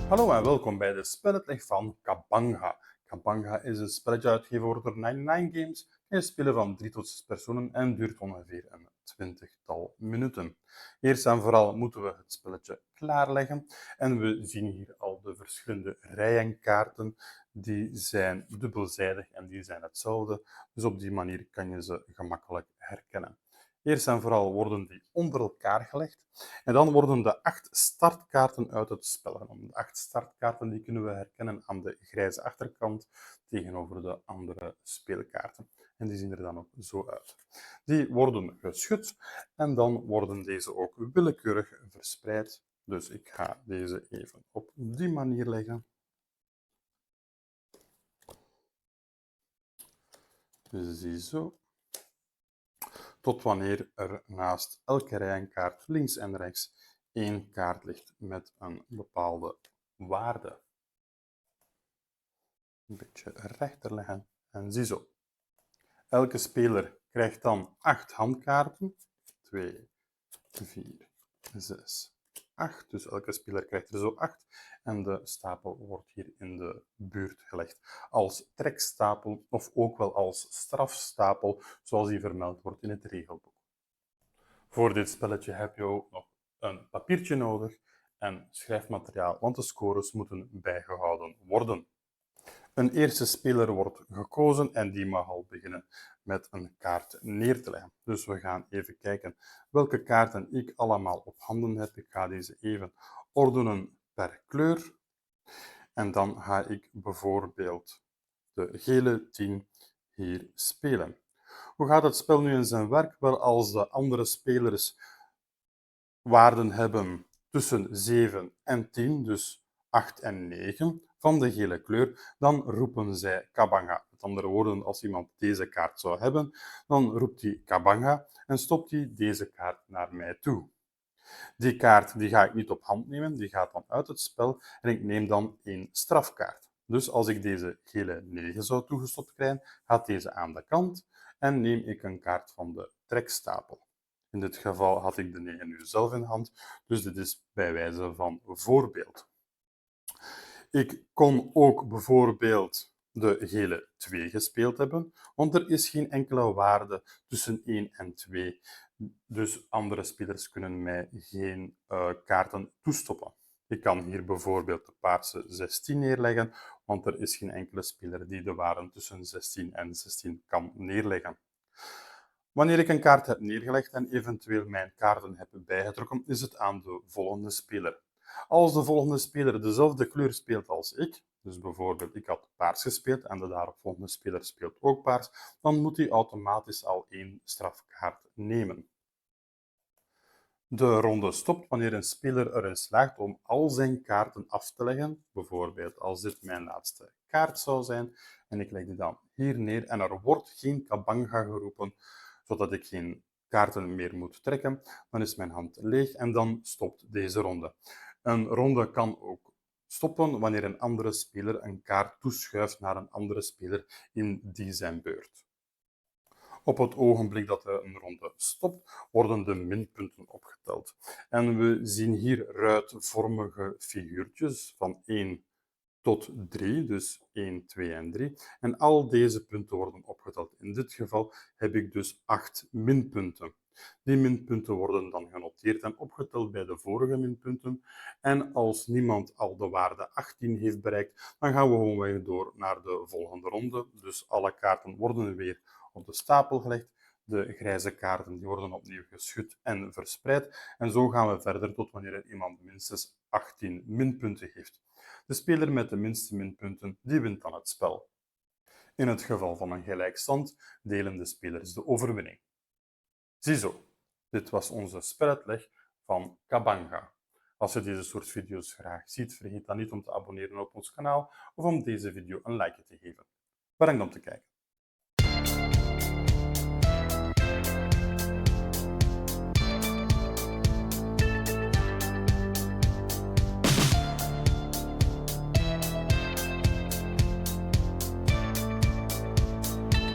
Hallo en welkom bij de spelletleg van Kabanga. Kabanga is een spelletje uitgegeven wordt door 99 Games. Je spelen van 3 tot 6 personen en duurt ongeveer een 20-tal minuten. Eerst en vooral moeten we het spelletje klaarleggen. En we zien hier al de verschillende rijen kaarten. Die zijn dubbelzijdig en die zijn hetzelfde. Dus op die manier kan je ze gemakkelijk herkennen. Eerst en vooral worden die onder elkaar gelegd. En dan worden de 8 startkaarten uit het spel genomen. De 8 startkaarten die kunnen we herkennen aan de grijze achterkant tegenover de andere speelkaarten. En die zien er dan ook zo uit. Die worden geschud en dan worden deze ook willekeurig verspreid. Dus ik ga deze even op die manier leggen. Ziezo. Tot wanneer er naast elke rijkaart links en rechts 1 kaart ligt met een bepaalde waarde. Een beetje rechter leggen en ziezo. Elke speler krijgt dan 8 handkaarten. 2, 4, 6, 8. Dus elke speler krijgt er zo 8. En de stapel wordt hier in de buurt gelegd als trekstapel of ook wel als strafstapel, zoals die vermeld wordt in het regelboek. Voor dit spelletje heb je ook nog een papiertje nodig en schrijfmateriaal, want de scores moeten bijgehouden worden. Een eerste speler wordt gekozen en die mag al beginnen met een kaart neer te leggen. Dus we gaan even kijken welke kaarten ik allemaal op handen heb. Ik ga deze even ordenen per kleur. En dan ga ik bijvoorbeeld de gele 10 hier spelen. Hoe gaat het spel nu in zijn werk? Wel, als de andere spelers waarden hebben tussen 7 en 10, dus 8 en 9 van de gele kleur, dan roepen zij Kabanga. Met andere woorden, als iemand deze kaart zou hebben, dan roept hij Kabanga en stopt hij deze kaart naar mij toe. Die kaart die ga ik niet op hand nemen, die gaat dan uit het spel en ik neem dan 1 strafkaart. Dus als ik deze gele 9 zou toegestopt krijgen, gaat deze aan de kant en neem ik een kaart van de trekstapel. In dit geval had ik de 9 nu zelf in hand, dus dit is bij wijze van voorbeeld. Ik kon ook bijvoorbeeld de gele 2 gespeeld hebben, want er is geen enkele waarde tussen 1 en 2. Dus andere spelers kunnen mij geen kaarten toestoppen. Ik kan hier bijvoorbeeld de paarse 16 neerleggen, want er is geen enkele speler die de waarden tussen 16 en 16 kan neerleggen. Wanneer ik een kaart heb neergelegd en eventueel mijn kaarten heb bijgetrokken, is het aan de volgende speler. Als de volgende speler dezelfde kleur speelt als ik, dus bijvoorbeeld ik had paars gespeeld en de daaropvolgende speler speelt ook paars, dan moet hij automatisch al 1 strafkaart nemen. De ronde stopt wanneer een speler erin slaagt om al zijn kaarten af te leggen. Bijvoorbeeld als dit mijn laatste kaart zou zijn en ik leg die dan hier neer en er wordt geen Kabanga geroepen, zodat ik geen kaarten meer moet trekken, dan is mijn hand leeg en dan stopt deze ronde. Een ronde kan ook stoppen wanneer een andere speler een kaart toeschuift naar een andere speler in die zijn beurt. Op het ogenblik dat een ronde stopt, worden de minpunten opgeteld. En we zien hier ruitvormige figuurtjes van 1 tot 3, dus 1, 2 en 3. En al deze punten worden opgeteld. In dit geval heb ik dus 8 minpunten. Die minpunten worden dan genoteerd en opgeteld bij de vorige minpunten. En als niemand al de waarde 18 heeft bereikt, dan gaan we gewoon door naar de volgende ronde. Dus alle kaarten worden weer op de stapel gelegd. De grijze kaarten die worden opnieuw geschud en verspreid. En zo gaan we verder tot wanneer er iemand minstens 18 minpunten heeft. De speler met de minste minpunten die wint dan het spel. In het geval van een gelijkstand delen de spelers de overwinning. Ziezo, dit was onze speluitleg van Kabanga. Als je deze soort video's graag ziet, vergeet dan niet om te abonneren op ons kanaal of om deze video een like te geven. Bedankt om te kijken.